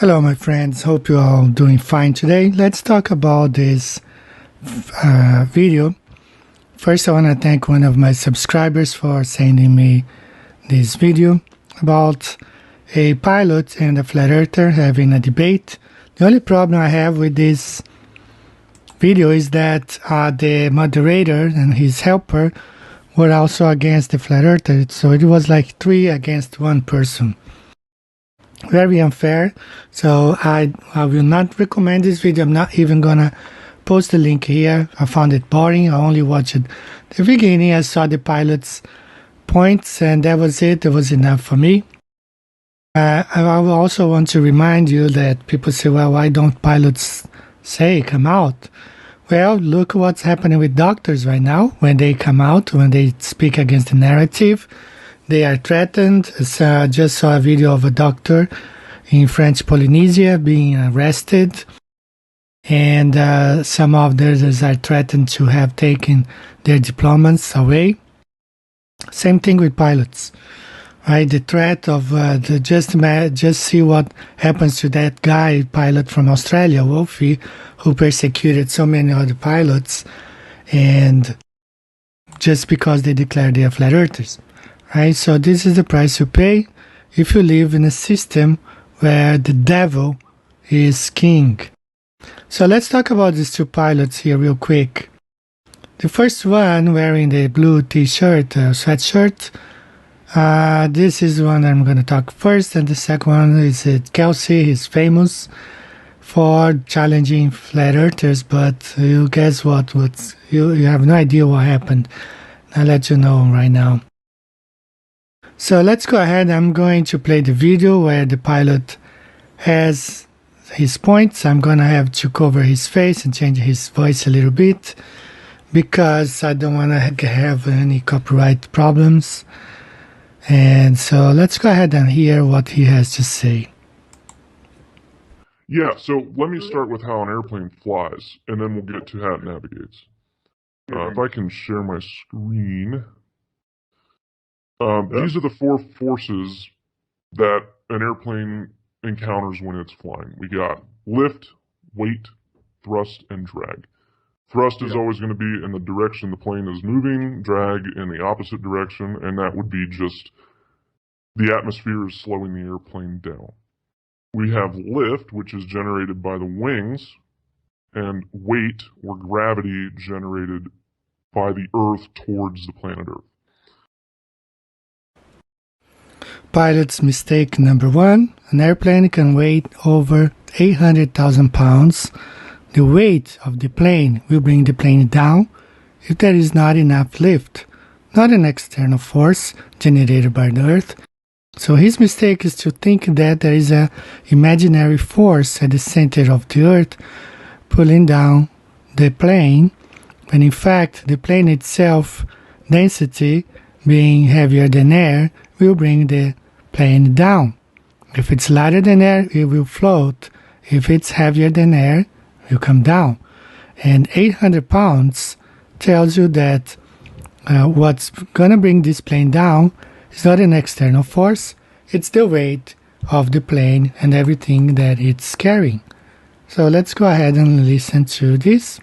Hello, my friends. Hope you're all doing fine today. Let's talk about this video. First, I want to thank one of my subscribers for sending me this video about a pilot and a flat earther having a debate. The only problem I have with this video is that the moderator and his helper were also against the flat earther, so it was like 3 against 1 person. Very unfair. So I will not recommend this video. I'm not even gonna post the link here. I found it boring. I only watched the beginning. I saw the pilot's points and that was it. It was enough for me. I also want to remind you that people say, well, why don't pilots come out? Well, look what's happening with doctors right now. When they come out, when they speak against the narrative, they are threatened. I just saw a video of a doctor in French Polynesia being arrested, and some of others are threatened to have taken their diplomas away. Same thing with pilots, right? The threat of just see what happens to that guy pilot from Australia, Wolfie, who persecuted so many other pilots, and just because they declared they are flat earthers. Right, so this is the price you pay if you live in a system where the devil is king. So let's talk about these 2 pilots here real quick. The first one wearing the blue t-shirt, sweatshirt. This is the one I'm going to talk first, and the second one is Kelsey. He's famous for challenging flat earthers, but you guess what? You have no idea what happened. I'll let you know right now. So let's go ahead. I'm going to play the video where the pilot has his points. I'm going to have to cover his face and change his voice a little bit because I don't want to have any copyright problems. And so let's go ahead and hear what he has to say. Yeah, so let me start with how an airplane flies, and then we'll get to how it navigates. If I can share my screen. These are the 4 forces that an airplane encounters when it's flying. We got lift, weight, thrust, and drag. Thrust is always going to be in the direction the plane is moving, drag in the opposite direction, and that would be just the atmosphere is slowing the airplane down. We have lift, which is generated by the wings, and weight, or gravity, generated by the Earth towards the planet Earth. Pilot's mistake number 1. An airplane can weigh over 800,000 pounds. The weight of the plane will bring the plane down if there is not enough lift, not an external force generated by the Earth. So his mistake is to think that there is an imaginary force at the center of the Earth pulling down the plane, when in fact the plane itself, density being heavier than air, will bring the plane down. If it's lighter than air, it will float. If it's heavier than air, it will come down. And 800 pounds tells you that what's going to bring this plane down is not an external force, it's the weight of the plane and everything that it's carrying. So let's go ahead and listen to this.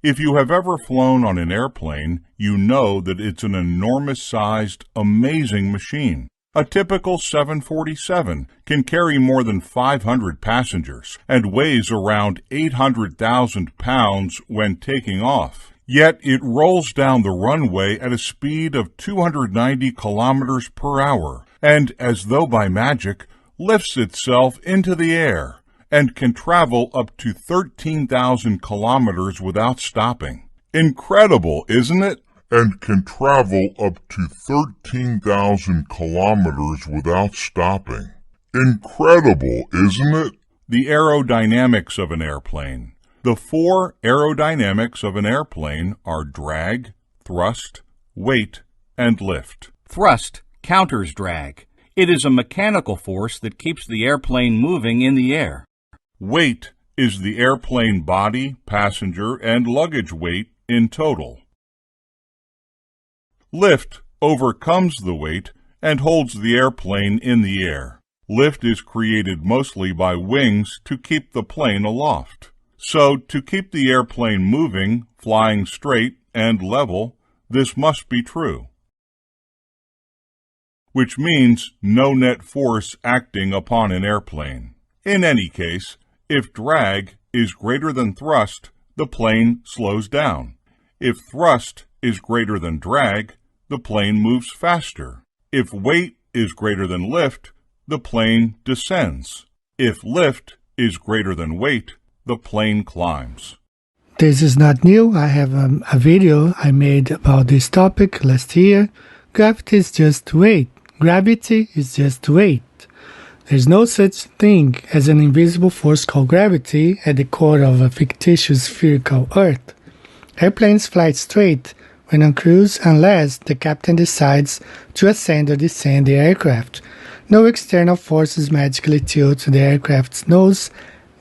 If you have ever flown on an airplane, you know that it's an enormous-sized, amazing machine. A typical 747 can carry more than 500 passengers and weighs around 800,000 pounds when taking off. Yet it rolls down the runway at a speed of 290 kilometers per hour and, as though by magic, lifts itself into the air and can travel up to 13,000 kilometers without stopping. Incredible, isn't it? And can travel up to 13,000 kilometers without stopping. Incredible, isn't it? The aerodynamics of an airplane. The 4 aerodynamics of an airplane are drag, thrust, weight, and lift. Thrust counters drag. It is a mechanical force that keeps the airplane moving in the air. Weight is the airplane body, passenger, and luggage weight in total. Lift overcomes the weight and holds the airplane in the air. Lift is created mostly by wings to keep the plane aloft. So, to keep the airplane moving, flying straight, and level, this must be true. Which means no net force acting upon an airplane. In any case, if drag is greater than thrust, the plane slows down. If thrust is greater than drag, the plane moves faster. If weight is greater than lift, the plane descends. If lift is greater than weight, the plane climbs. This is not new. I have a video I made about this topic last year. Gravity is just weight. Gravity is just weight. There's no such thing as an invisible force called gravity at the core of a fictitious spherical Earth. Airplanes fly straight when on cruise unless the captain decides to ascend or descend the aircraft. No external forces magically tilt the aircraft's nose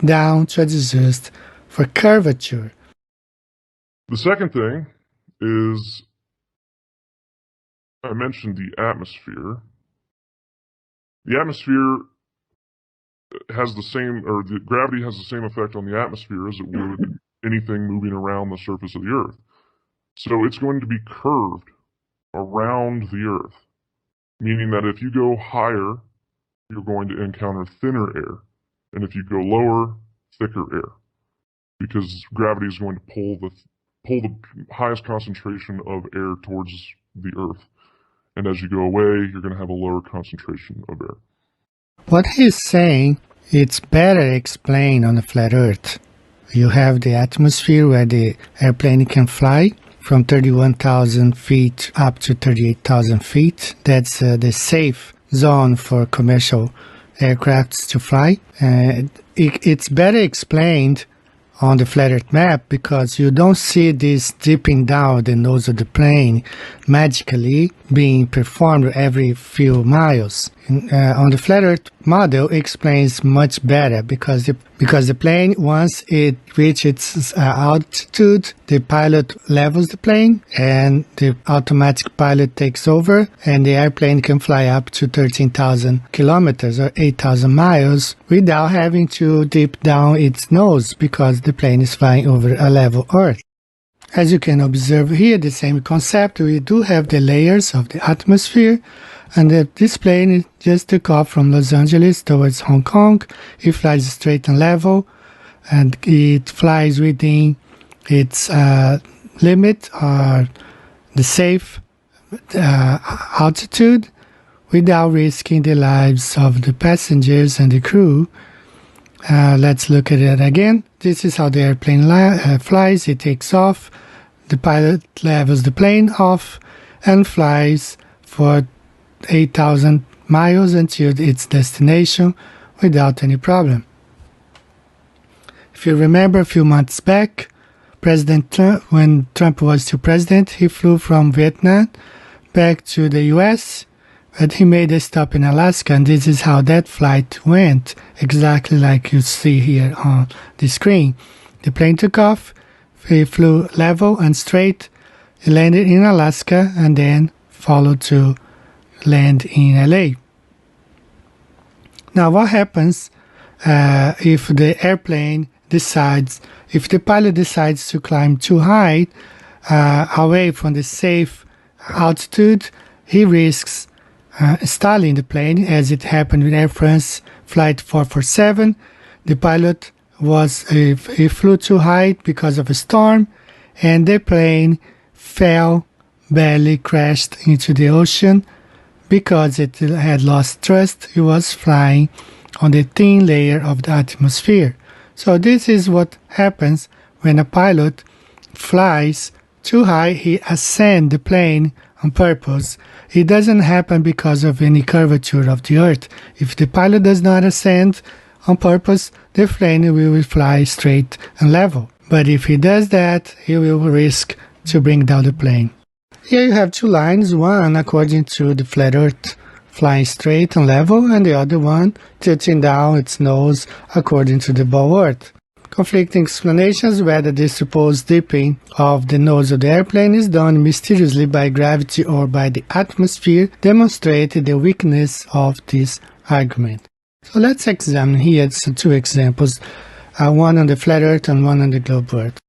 down to adjust for curvature. The second thing is, I mentioned the atmosphere. The atmosphere has the same, or the gravity has the same effect on the atmosphere as it would anything moving around the surface of the Earth. So it's going to be curved around the Earth, meaning that if you go higher, you're going to encounter thinner air, and if you go lower, thicker air, because gravity is going to pull the highest concentration of air towards the Earth. And as you go away, you're going to have a lower concentration of air. What he's saying, it's better explained on a flat Earth. You have the atmosphere where the airplane can fly from 31,000 feet up to 38,000 feet. That's the safe zone for commercial aircrafts to fly. It's better explained on the flat Earth map because you don't see this dipping down the nose of the plane magically being performed every few miles. On the flat Earth model, it explains much better because the plane, once it reaches its altitude, the pilot levels the plane and the automatic pilot takes over, and the airplane can fly up to 13,000 kilometers or 8,000 miles without having to dip down its nose because the plane is flying over a level Earth. As you can observe here, the same concept, we do have the layers of the atmosphere, and this plane just took off from Los Angeles towards Hong Kong. It flies straight and level, and it flies within its limit, or the safe altitude, without risking the lives of the passengers and the crew. Let's look at it again. This is how the airplane flies. It takes off. The pilot levels the plane off and flies for 8,000 miles until its destination without any problem. If you remember a few months back, President Trump, when Trump was still president, he flew from Vietnam back to the US, but he made a stop in Alaska, and this is how that flight went, exactly like you see here on the screen. The plane took off, he flew level and straight, he landed in Alaska, and then followed to land in LA. Now, what happens if the airplane decides, if the pilot decides to climb too high, away from the safe altitude? He risks stalling the plane, as it happened with Air France Flight 447. The pilot he flew too high because of a storm, and the plane fell, barely crashed into the ocean because it had lost thrust. It was flying on the thin layer of the atmosphere. So this is what happens when a pilot flies too high. He ascends the plane on purpose. It doesn't happen because of any curvature of the Earth. If the pilot does not ascend on purpose, the plane will fly straight and level. But if he does that, he will risk to bring down the plane. Here you have two lines, one according to the flat Earth flying straight and level, and the other one tilting down its nose according to the ball Earth. Conflicting explanations whether this supposed dipping of the nose of the airplane is done mysteriously by gravity or by the atmosphere demonstrate the weakness of this argument. So let's examine here two examples, one on the flat Earth and one on the globe Earth.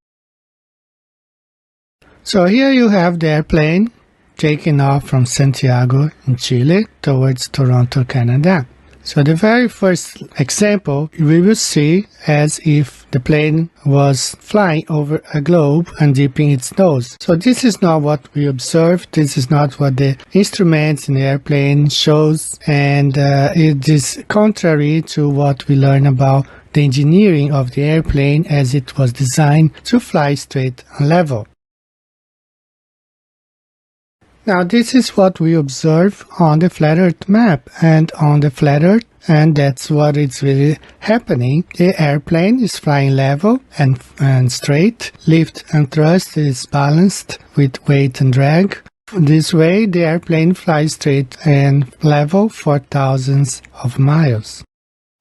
So here you have the airplane taking off from Santiago in Chile towards Toronto, Canada. So the very first example we will see as if the plane was flying over a globe and dipping its nose. So this is not what we observed. This is not what the instruments in the airplane shows, and it is contrary to what we learn about the engineering of the airplane as it was designed to fly straight and level. Now this is what we observe on the flat Earth map and on the flat Earth, and that's what is really happening. The airplane is flying level and straight. Lift and thrust is balanced with weight and drag. This way the airplane flies straight and level for thousands of miles.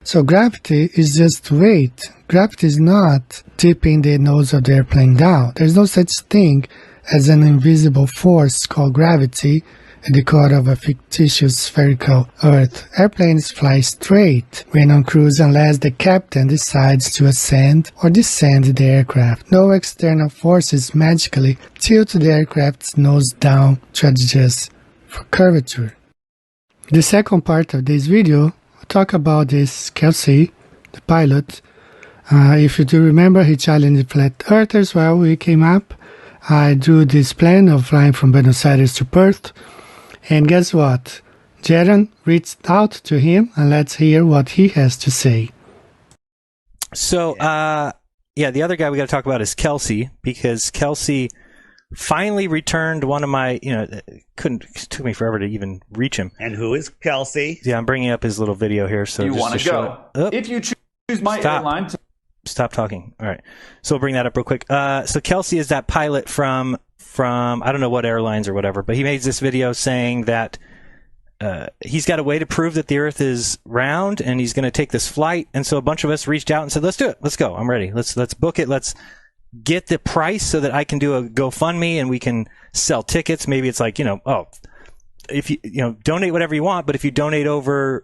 So gravity is just weight. Gravity is not tipping the nose of the airplane down. There's no such thing as an invisible force called gravity at the core of a fictitious spherical Earth. Airplanes fly straight when on cruise unless the captain decides to ascend or descend the aircraft. No external forces magically tilt the aircraft's nose down to adjust for curvature. The second part of this video, I'll talk about this Kelsey, the pilot. If you do remember, he challenged flat earthers while we came up. I drew this plan of flying from Buenos Aires to Perth, and guess what? Jaron reached out to him, and let's hear what he has to say. So, the other guy we got to talk about is Kelsey, because Kelsey finally returned one of my, it took me forever to even reach him. And who is Kelsey? Yeah, I'm bringing up his little video here. So you want to go. If you choose my airline to Stop talking. All right. So we'll bring that up real quick. So Kelsey is that pilot from I don't know what airlines or whatever, but he made this video saying that he's got a way to prove that the Earth is round, and he's going to take this flight. And so a bunch of us reached out and said, "Let's do it. Let's go. I'm ready. Let's book it. Let's get the price so that I can do a GoFundMe and we can sell tickets. Maybe it's like, if you donate whatever you want, but if you donate over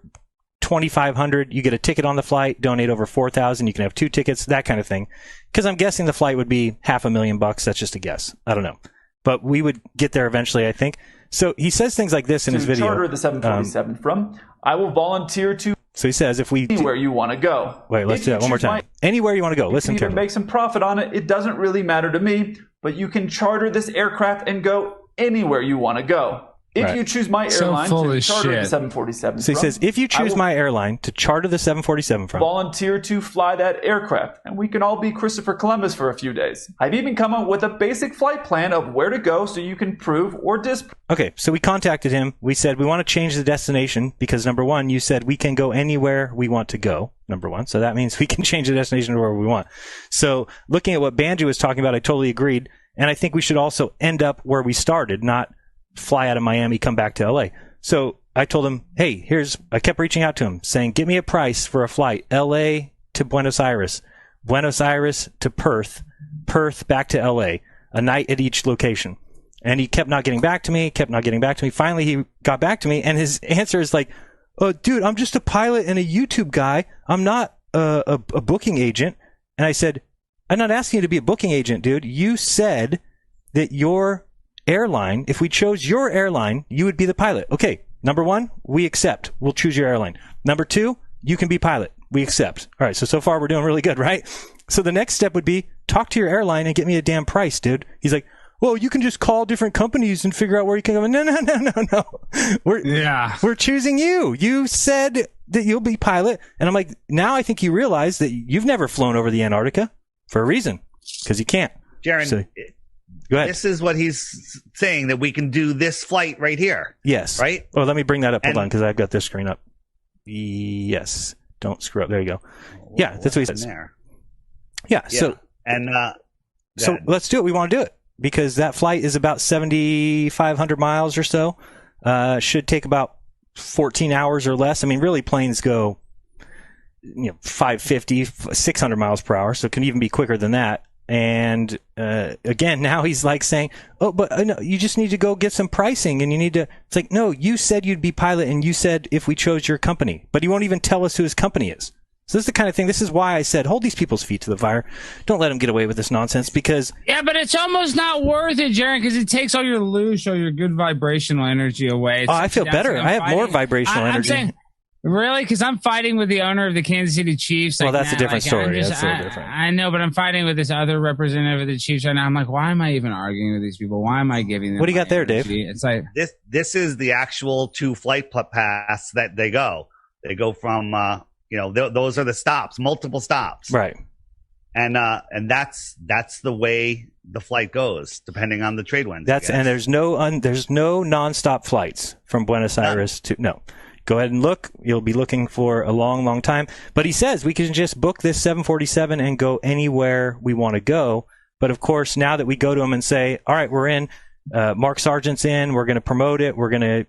$2,500, you get a ticket on the flight. Donate over $4,000, you can have 2 tickets, that kind of thing. Because I'm guessing the flight would be $500,000. That's just a guess. I don't know, but we would get there eventually, I think. So he says things like this in his video. Charter the 747 from. I will volunteer to. So he says, if we anywhere you want to go. Wait, let's do that one more time. Anywhere you want to go. Listen to me. Make some profit on it. It doesn't really matter to me, but you can charter this aircraft and go anywhere you want to go. If you choose my airline to charter the 747 So he says, if you choose my airline to charter the 747 from, volunteer to fly that aircraft, and we can all be Christopher Columbus for a few days. I've even come up with a basic flight plan of where to go so you can prove or disprove. Okay, so we contacted him. We said, we want to change the destination because, number one, you said we can go anywhere we want to go, number one. So that means we can change the destination to wherever we want. So looking at what Banjo was talking about, I totally agreed. And I think we should also end up where we started, not fly out of Miami, come back to LA. So I told him, hey, I kept reaching out to him saying, give me a price for a flight, LA to Buenos Aires to Perth, Perth back to LA, a night at each location. And he kept not getting back to me. Finally, he got back to me, and his answer is like, oh, dude, I'm just a pilot and a YouTube guy. I'm not a booking agent. And I said, I'm not asking you to be a booking agent, dude. You said that your airline, if we chose your airline, you would be the pilot. Okay, number one, we accept. We'll choose your airline. Number two, you can be pilot. We accept. All right, so far we're doing really good, right? So the next step would be talk to your airline and get me a damn price, dude. He's like, well, you can just call different companies and figure out where you can go. No. We're choosing you. You said that you'll be pilot. And I'm like, now I think you realize that you've never flown over the Antarctica for a reason, because you can't. Jaron, so, go ahead. This is what he's saying, that we can do this flight right here. Yes. Right? Oh, let me bring that up. Hold on, because I've got this screen up. Yes. Don't screw up. There you go. Yeah, that's what he says. There. Yeah. So let's do it. We want to do it because that flight is about 7,500 miles or so. Should take about 14 hours or less. I mean, really, planes go 550, 600 miles per hour, so it can even be quicker than that. And again, now he's like saying, "Oh, but no, you just need to go get some pricing, and you need to." It's like, no, you said you'd be pilot, and you said if we chose your company, but he won't even tell us who his company is. So this is the kind of thing. This is why I said, hold these people's feet to the fire. Don't let them get away with this nonsense, because yeah, but it's almost not worth it, Jared, because it takes all your loosh or your good vibrational energy away. Oh, I feel better. I have more vibrational energy. I'm saying, really? Because I'm fighting with the owner of the Kansas City Chiefs. Well, that's a different story. That's a little different. I know, but I'm fighting with this other representative of the Chiefs right now. I'm like, why am I even arguing with these people? Why am I giving them? What do you got there, energy? Dave? It's like this is the actual 2 flight paths that they go. They go from those are the stops, multiple stops, right? And that's the way the flight goes, depending on the trade winds. And there's no nonstop flights from Buenos Aires to no. Go ahead and look. You'll be looking for a long, long time. But he says we can just book this 747 and go anywhere we want to go. But of course, now that we go to him and say, all right, we're in, Mark Sargent's in, we're going to promote it.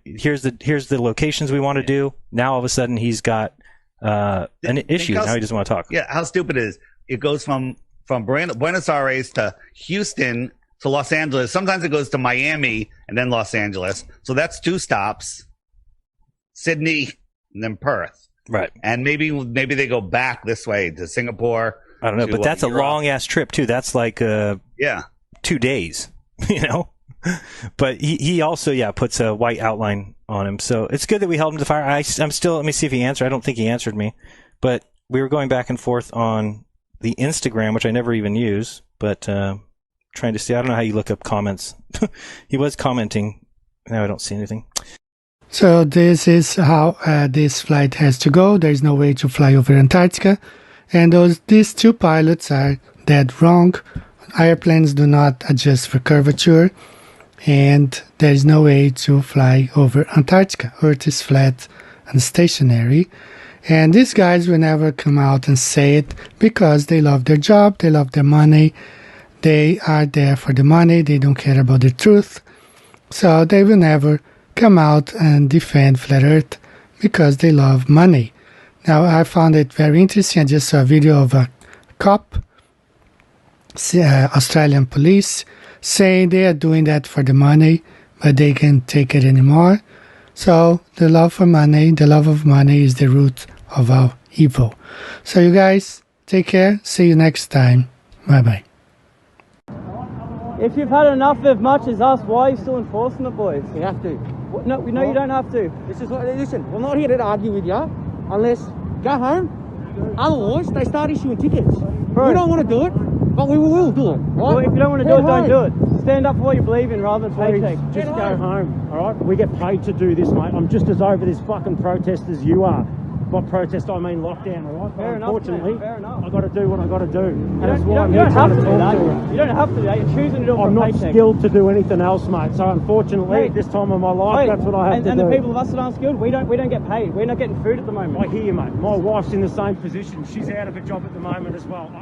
Here's the locations we want to do. Now all of a sudden he's got an issue. Now he doesn't want to talk. Yeah. How stupid it is. It goes from Buenos Aires to Houston to Los Angeles. Sometimes it goes to Miami and then Los Angeles. So that's 2 stops. Sydney and then Perth. Right. And maybe they go back this way to Singapore. I don't know, but that's a long ass trip too. That's like 2 days, But he also puts a white outline on him. So it's good that we held him to the fire. I'm still, let me see if he answered. I don't think he answered me. But we were going back and forth on the Instagram, which I never even use, but trying to see. I don't know how you look up comments. He was commenting. Now I don't see anything. So this is how this flight has to go. There's no way to fly over Antarctica. And these 2 pilots are dead wrong. Airplanes do not adjust for curvature. And there's no way to fly over Antarctica. Earth is flat and stationary. And these guys will never come out and say it because they love their job. They love their money. They are there for the money. They don't care about the truth. So they will never come out and defend Flat Earth because they love money. Now, I found it very interesting. I just saw a video of a cop, Australian police, saying they are doing that for the money, but they can't take it anymore. So the love for money, the love of money is the root of our evil. So you guys, take care. See you next time. Bye-bye. If you've had enough as much as us, why are you still enforcing it, boys? You have to. No, you don't have to. This is what. Listen, we're not here to argue with you, unless go home. Otherwise, they start issuing tickets. Bro, we don't want to do it, but we will do it. Right? Well, if you don't want to do it, don't do it. Stand up for what you believe in rather than paycheck. Just go home, all right? We get paid to do this, mate. I'm just as over this fucking protest as you are. By protest, I mean lockdown, all right? Fair enough, unfortunately, fair enough. I've got to do what I've got to do. And that's You why I'm don't here have trying to to do that. talk to you. You don't have to do that. You're choosing to do it for I'm a not paycheck. skilled to do anything else, mate. So unfortunately, at this time of my life, that's what I have to and do. And the people of us that aren't skilled, we don't get paid. We're not getting food at the moment. I hear you, mate. My wife's in the same position. She's out of a job at the moment as well.